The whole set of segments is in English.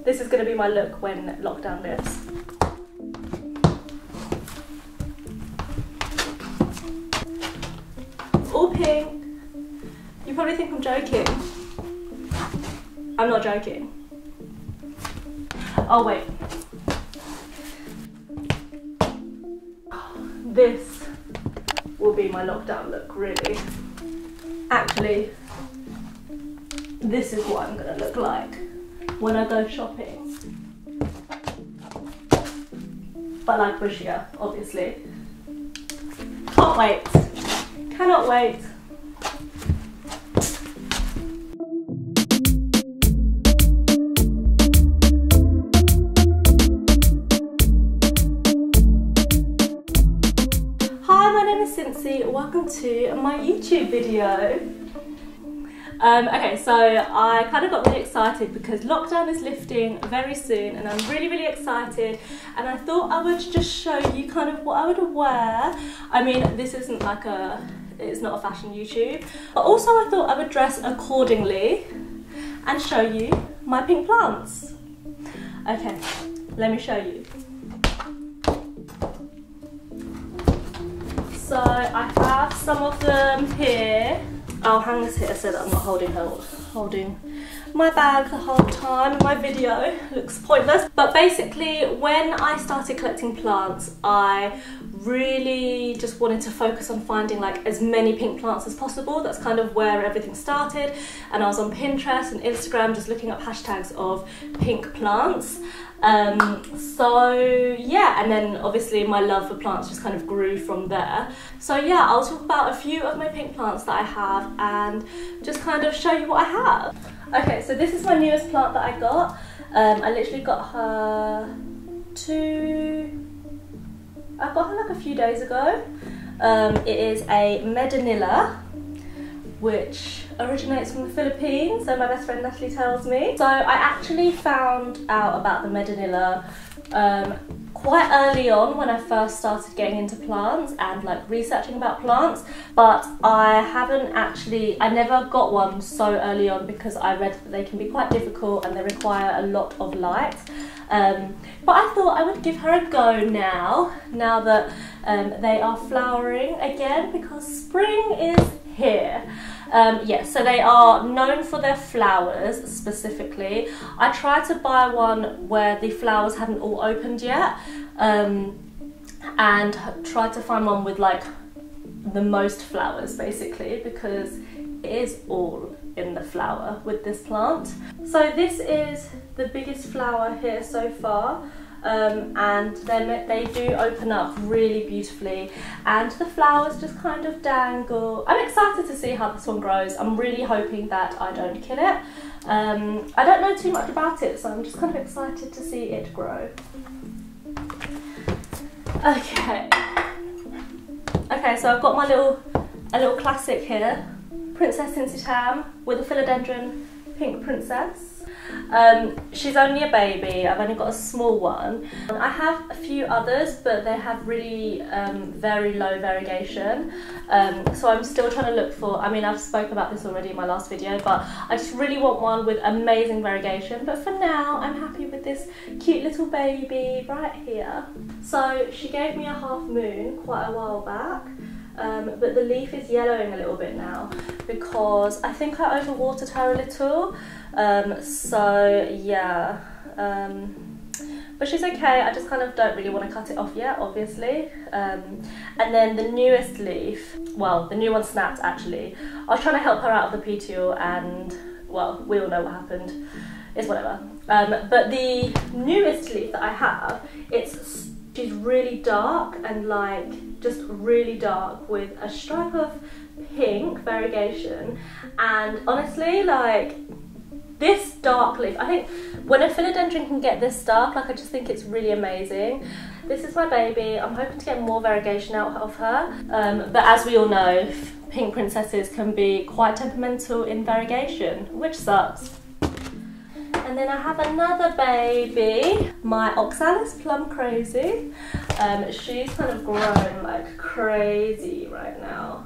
This is going to be my look when lockdown lifts. All pink. You probably think I'm joking. I'm not joking. Oh wait. This will be my lockdown look, really. Actually, this is what I'm gonna look like when I go shopping. But like bushier, obviously. Can't wait. Cannot wait. Cinsy, welcome to my YouTube video. Okay, so I kind of got really excited because lockdown is lifting very soon and I'm really excited, and I thought I would just show you kind of what I would wear. I mean, this isn't like it's not a fashion YouTube, but also I thought I would dress accordingly and show you my pink plants. Okay, let me show you. So I have some of them here. I'll hang this here so that I'm not holding my bag the whole time. My video looks pointless. But basically, when I started collecting plants, I really just wanted to focus on finding like as many pink plants as possible. That's kind of where everything started. And I was on Pinterest and Instagram just looking up hashtags of pink plants. So yeah, and then obviously my love for plants just kind of grew from there. So yeah, I'll talk about a few of my pink plants that I have and just kind of show you what I have. Okay, so this is my newest plant that I got. I literally got her I got her like a few days ago. It is a Medinilla, which originates from the Philippines, so my best friend Natalie tells me. So I actually found out about the Medinilla quite early on when I first started getting into plants and like researching about plants, but I never got one so early on because I read that they can be quite difficult and they require a lot of light. But I thought I would give her a go now that they are flowering again because spring is here. Yes, so they are known for their flowers specifically. I tried to buy one where the flowers hadn't all opened yet, and tried to find one with like the most flowers basically, because it is all in the flower with this plant. So this is the biggest flower here so far. And then they do open up really beautifully and the flowers just kind of dangle. I'm excited to see how this one grows. I'm really hoping that I don't kill it. I don't know too much about it, so I'm just kind of excited to see it grow. Okay, so I've got a little classic here, Princess Cinsy Tam with a philodendron pink princess. She's only a baby. I've only got a small one. I have a few others, but they have really very low variegation. So I'm still trying to look for, I mean, I've spoken about this already in my last video, but I just really want one with amazing variegation. But for now, I'm happy with this cute little baby right here. So she gave me a half moon quite a while back. But the leaf is yellowing a little bit now because I think I overwatered her a little. So yeah, but she's okay. I just kind of don't really want to cut it off yet, obviously. And then the newest leaf, well, the new one snapped actually. I was trying to help her out of the petiole and, well, we all know what happened. It's whatever. But the newest leaf that I have, she's really dark and like just really dark with a stripe of pink variegation, and honestly, like, this dark leaf, I think when a philodendron can get this dark, like, I just think it's really amazing. This is my baby. I'm hoping to get more variegation out of her, but as we all know, pink princesses can be quite temperamental in variegation, which sucks. And then I have another baby, my Oxalis Plum Crazy. She's kind of grown like crazy right now.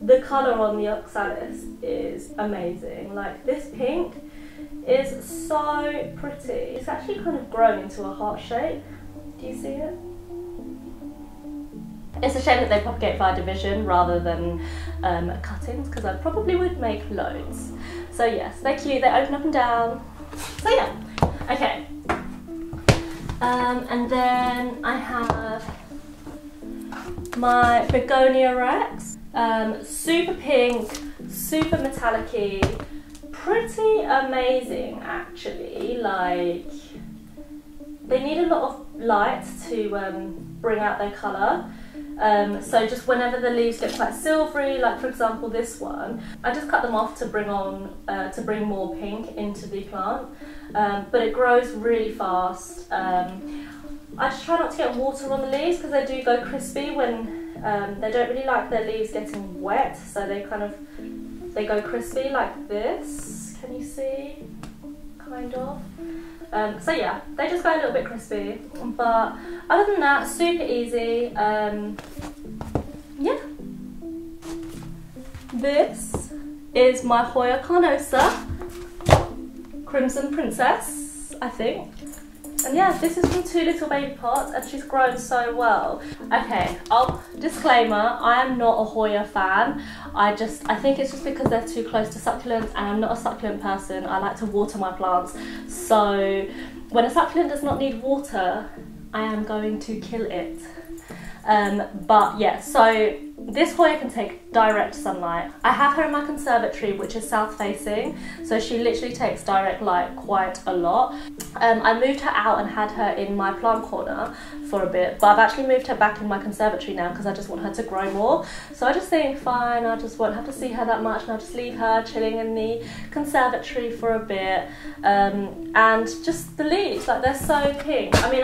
The colour on the Oxalis is amazing. Like, this pink is so pretty. It's actually kind of grown into a heart shape. Do you see it? It's a shame that they propagate via division rather than cuttings, because I probably would make loads. So yes, they're cute, they open up and down. So yeah, okay. And then I have my Begonia Rex. Super pink, super metallic-y, pretty amazing actually. Like, they need a lot of light to bring out their colour. So just whenever the leaves get quite silvery, like for example this one, I just cut them off to bring more pink into the plant. But it grows really fast. I just try not to get water on the leaves because they do go crispy when they don't really like their leaves getting wet, so they go crispy like this. Can you see? Kind of. So yeah, they just go a little bit crispy, but other than that, super easy. Yeah. This is my Hoya Carnosa Crimson Princess, I think. And yeah, this is from 2 little baby pots and she's grown so well. Okay, disclaimer, I am not a Hoya fan. I think it's just because they're too close to succulents and I'm not a succulent person. I like to water my plants. So when a succulent does not need water, I am going to kill it. But yeah, so this Hoya can take direct sunlight. I have her in my conservatory, which is south facing, so she literally takes direct light quite a lot. I moved her out and had her in my plant corner for a bit, but I've actually moved her back in my conservatory now because I just want her to grow more. So I just think, fine, I just won't have to see her that much and I'll just leave her chilling in the conservatory for a bit. And just the leaves, like, they're so pink. I mean,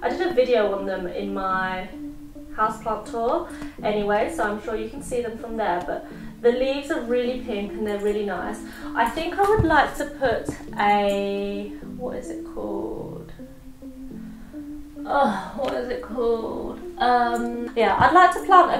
I did a video on them in my houseplant tour anyway, so I'm sure you can see them from there, but the leaves are really pink and they're really nice. I think I would like to put a, what is it called? Oh, what is it called? Yeah, I'd like to plant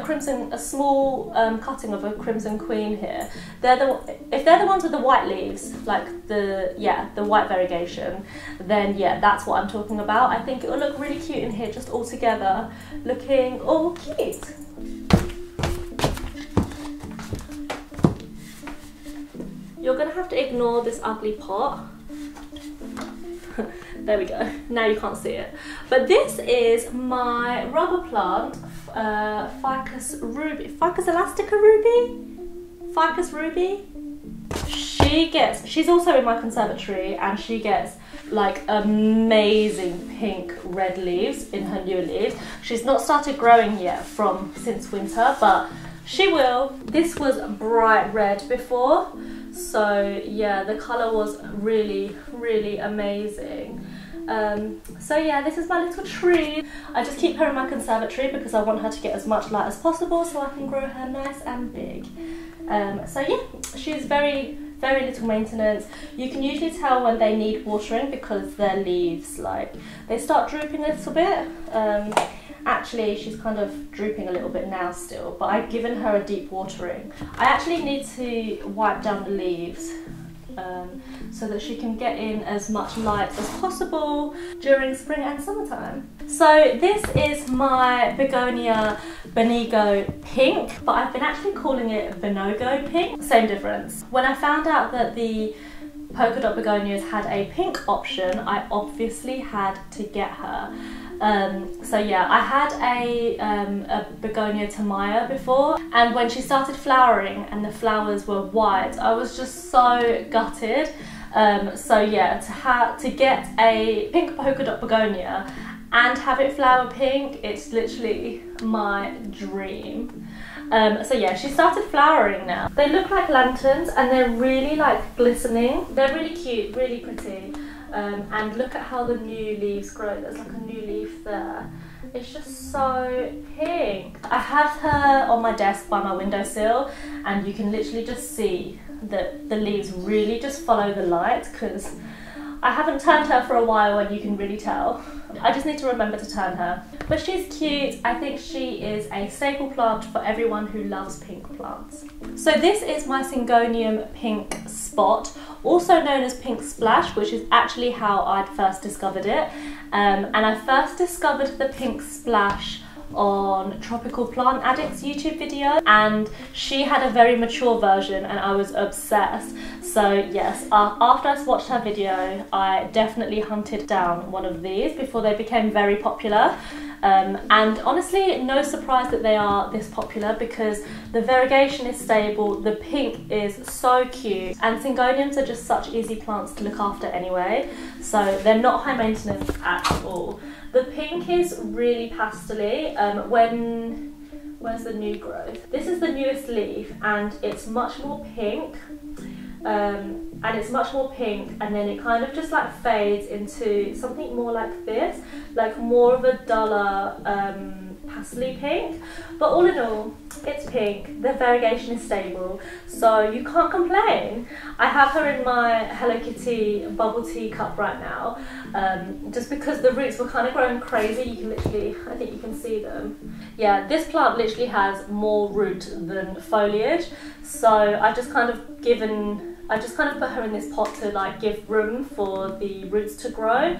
a small cutting of a Crimson Queen here. If they're the ones with the white leaves, like the white variegation, then yeah, that's what I'm talking about. I think it will look really cute in here, just all together, looking all cute. You're gonna have to ignore this ugly pot. There we go, now you can't see it. But this is my rubber plant, Ficus Elastica Ficus ruby. She's also in my conservatory and she gets like amazing pink red leaves in her newer leaves. She's not started growing yet since winter, but she will. This was bright red before, so yeah, the colour was really, really amazing. So yeah, this is my little tree. I just keep her in my conservatory because I want her to get as much light as possible so I can grow her nice and big. So yeah, she's very, very little maintenance. You can usually tell when they need watering because their leaves, like, they start drooping a little bit. Actually, she's kind of drooping a little bit now still, but I've given her a deep watering. I actually need to wipe down the leaves so that she can get in as much light as possible during spring and summertime. So this is my Begonia Benigo pink, but I've been actually calling it Benigo pink. Same difference. When I found out that the polka dot begonias had a pink option, I obviously had to get her. So yeah, I had a Begonia Tamaya before, and when she started flowering and the flowers were white, I was just so gutted. So yeah, to get a pink polka dot begonia and have it flower pink, it's literally my dream. So yeah, she started flowering now. They look like lanterns and they're really like glistening. They're really cute, really pretty. And look at how the new leaves grow. There's like a new leaf there. It's just so pink. I have her on my desk by my windowsill and you can literally just see that the leaves really just follow the light because I haven't turned her for a while and you can really tell. I just need to remember to turn her. But she's cute. I think she is a staple plant for everyone who loves pink plants. So this is my Syngonium pink spot, also known as Pink Splash, which is actually how I'd first discovered it. And I first discovered the Pink Splash on Tropical Plant Addict's YouTube video, and she had a very mature version and I was obsessed. So yes, after I watched her video, I definitely hunted down one of these before they became very popular. And honestly, no surprise that they are this popular because the variegation is stable, the pink is so cute, and Syngoniums are just such easy plants to look after anyway, so they're not high maintenance at all. The pink is really pastel-y. Where's the new growth? This is the newest leaf and it's much more pink. And then it kind of just like fades into something more like this, like more of a duller pastel pink, but all in all it's pink. The variegation is stable, so you can't complain. I have her in my Hello Kitty bubble tea cup right now, just because the roots were kind of growing crazy. You can literally, I think you can see them. Yeah, this plant literally has more root than foliage, so I just kind of put her in this pot to like give room for the roots to grow,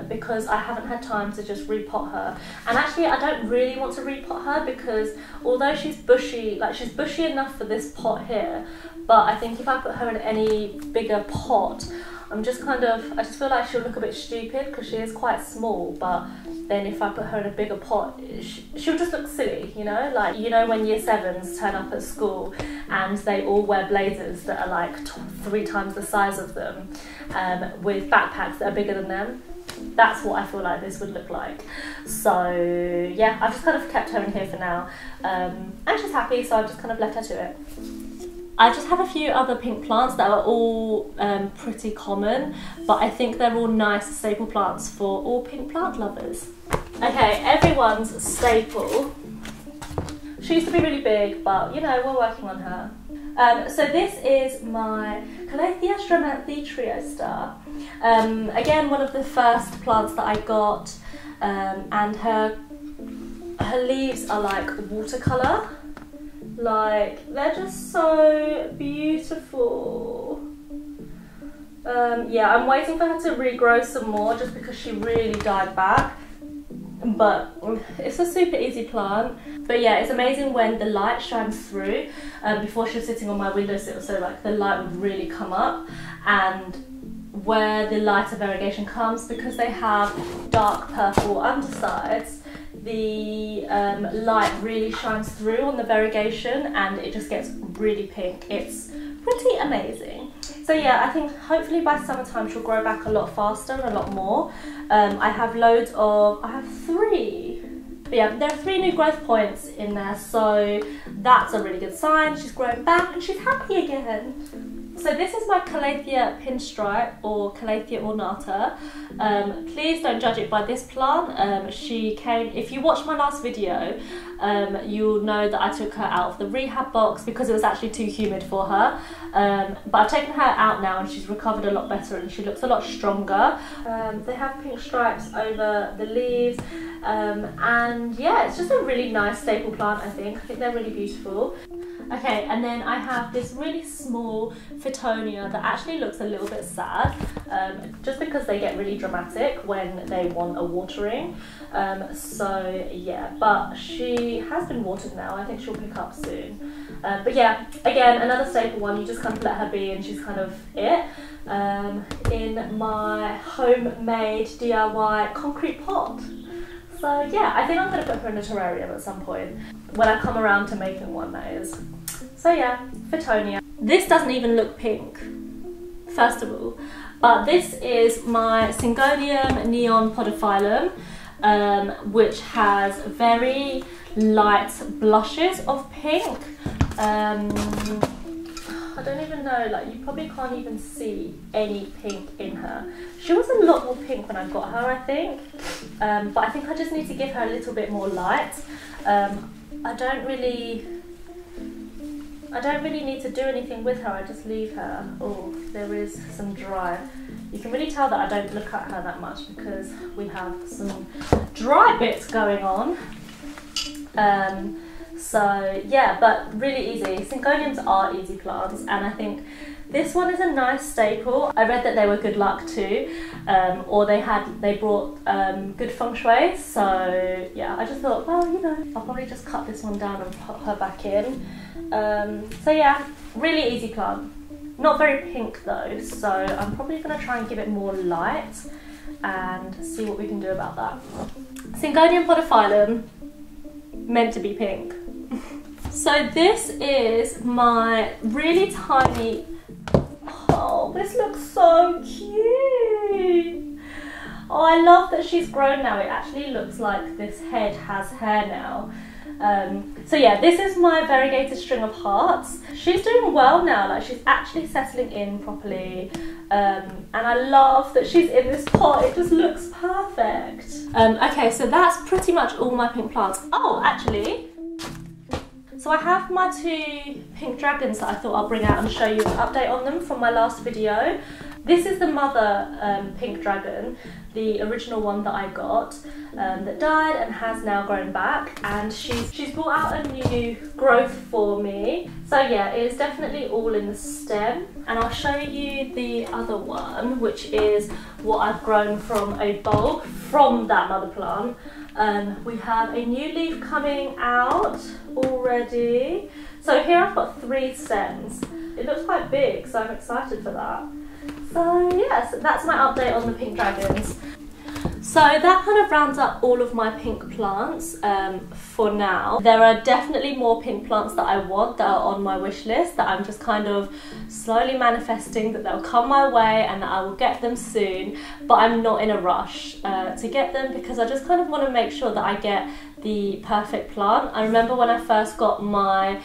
because I haven't had time to just repot her. And actually I don't really want to repot her because although she's bushy, like she's bushy enough for this pot here, but I think if I put her in any bigger pot, I just feel like she'll look a bit stupid because she is quite small. But then if I put her in a bigger pot, she'll just look silly, you know? Like, you know when year 7s turn up at school and they all wear blazers that are like 3 times the size of them, with backpacks that are bigger than them? That's what I feel like this would look like. So yeah, I've just kind of kept her in here for now, and she's happy, so I've just kind of left her to it. I just have a few other pink plants that are all pretty common, but I think they're all nice staple plants for all pink plant lovers. Okay, everyone's staple. She used to be really big, but you know, we're working on her. So this is my Calathea Stromanthe Triostar. Again, one of the first plants that I got, and her leaves are like watercolour. Like, they're just so beautiful. Yeah, I'm waiting for her to regrow some more just because she really died back. But it's a super easy plant. But yeah, it's amazing when the light shines through. Before she was sitting on my windowsill, so like the light would really come up, and where the lighter variegation comes, because they have dark purple undersides, the light really shines through on the variegation and it just gets really pink. It's pretty amazing. So yeah, I think hopefully by summertime she'll grow back a lot faster and a lot more. I have 3. But yeah, there are 3 new growth points in there, so that's a really good sign. She's growing back and she's happy again. So this is my Calathea pinstripe, or Calathea Ornata. Please don't judge it by this plant. She came, if you watched my last video, you'll know that I took her out of the rehab box because it was actually too humid for her. But I've taken her out now and she's recovered a lot better and she looks a lot stronger. They have pink stripes over the leaves, and yeah, it's just a really nice staple plant. I think they're really beautiful. Okay, and then I have this really small Fittonia that actually looks a little bit sad, just because they get really dramatic when they want a watering. So yeah, but she has been watered now. I think she'll pick up soon. But yeah, again, another staple one. You just kind of let her be and she's kind of it. In my homemade DIY concrete pot. So yeah, I think I'm going to put her in a terrarium at some point, when I come around to making one, that is. So yeah, Fittonia. This doesn't even look pink, first of all, but this is my Syngonium neon Podophyllum, which has very light blushes of pink. I don't even know, like you probably can't even see any pink in her. She was a lot more pink when I got her, I think, but I think I just need to give her a little bit more light. I don't really need to do anything with her, I just leave her. Oh, there is some dry. You can really tell that I don't look at her that much because we have some dry bits going on. So yeah, but really easy. Syngoniums are easy plants, and I think This one is a nice staple. I read that they were good luck too, or they brought good feng shui. So yeah, I just thought, well, you know, I'll probably just cut this one down and put her back in. So yeah, really easy plant. Not very pink though, so I'm probably going to try and give it more light and see what we can do about that. Syngonium Podophyllum, meant to be pink. So this is my really tiny, oh, this looks so cute. Oh, I love that she's grown now. It actually looks like this head has hair now. So yeah, this is my variegated string of hearts. She's doing well now, like she's actually settling in properly, and I love that she's in this pot. It just looks perfect. Okay, so that's pretty much all my pink plants. Oh, actually, so I have my 2 pink dragons that I thought I'll bring out and show you an update on them from my last video. This is the mother pink dragon, the original one that I got, that died and has now grown back, and she's brought out a new growth for me. So yeah, it is definitely all in the stem, and I'll show you the other one, which is what I've grown from a bulb from that mother plant. We have a new leaf coming out already. So here I've got 3 stems. It looks quite big, so I'm excited for that. So yes, that's my update on the pink dragons. So that kind of rounds up all of my pink plants for now. There are definitely more pink plants that I want that are on my wish list, that I'm just kind of slowly manifesting that they'll come my way and that I will get them soon, but I'm not in a rush to get them, because I just kind of want to make sure that I get the perfect plant. I remember when I first got my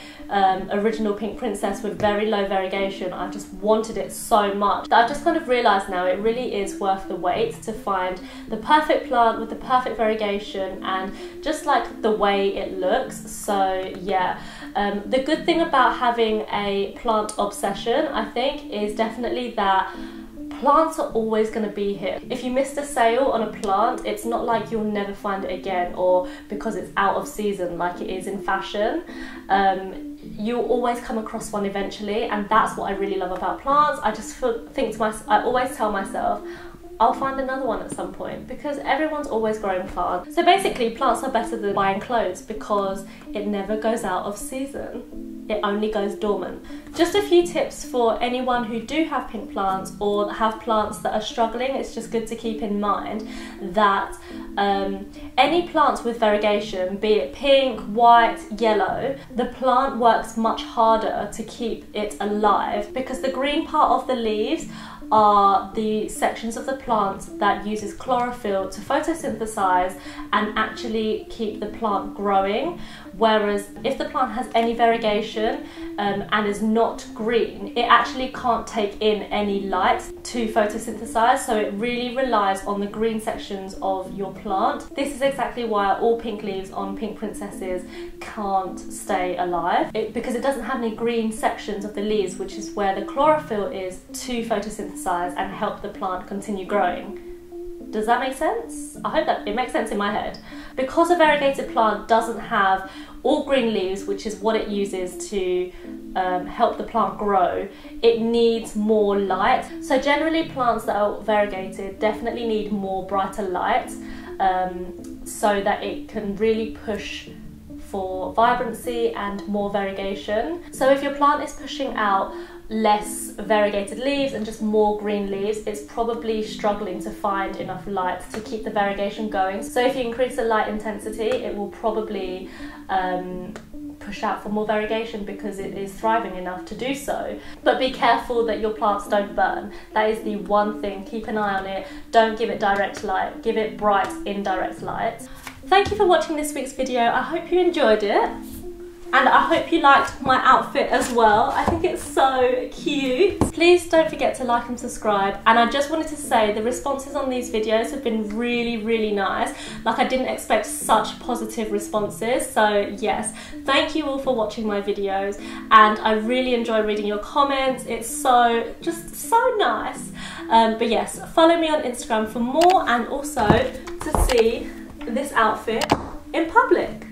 original pink princess with very low variegation, I just wanted it so much that I've just kind of realised now it really is worth the wait to find the perfect plant with the perfect variegation and just like the way it looks. So yeah, the good thing about having a plant obsession, I think, is definitely that plants are always going to be here. If you missed a sale on a plant, it's not like you'll never find it again, or because it's out of season like it is in fashion. You'll always come across one eventually, and that's what I really love about plants. I just think to myself, I always tell myself, I'll find another one at some point, because everyone's always growing plants. So basically, plants are better than buying clothes because it never goes out of season. It only goes dormant. Just a few tips for anyone who do have pink plants or have plants that are struggling. It's just good to keep in mind that any plants with variegation, be it pink, white, yellow, the plant works much harder to keep it alive, because the green part of the leaves are the sections of the plant that uses chlorophyll to photosynthesize and actually keep the plant growing. Whereas if the plant has any variegation and is not green, it actually can't take in any light to photosynthesize, so it really relies on the green sections of your plant. This is exactly why all pink leaves on pink princesses can't stay alive, because it doesn't have any green sections of the leaves, which is where the chlorophyll is to photosynthesize and help the plant continue growing. Does that make sense? I hope that it makes sense in my head. Because a variegated plant doesn't have all green leaves, which is what it uses to help the plant grow, it needs more light. So generally plants that are variegated definitely need more brighter light, so that it can really push for vibrancy and more variegation. So if your plant is pushing out less variegated leaves and just more green leaves, it's probably struggling to find enough light to keep the variegation going. So if you increase the light intensity, it will probably push out for more variegation because it is thriving enough to do so. But be careful that your plants don't burn. That is the one thing, keep an eye on it. Don't give it direct light, give it bright indirect light. Thank you for watching this week's video. I hope you enjoyed it. And I hope you liked my outfit as well. I think it's so cute. Please don't forget to like and subscribe. And I just wanted to say the responses on these videos have been really, really nice. Like, I didn't expect such positive responses. So yes, thank you all for watching my videos. And I really enjoy reading your comments. It's just so nice. But yes, follow me on Instagram for more, and also to see this outfit in public.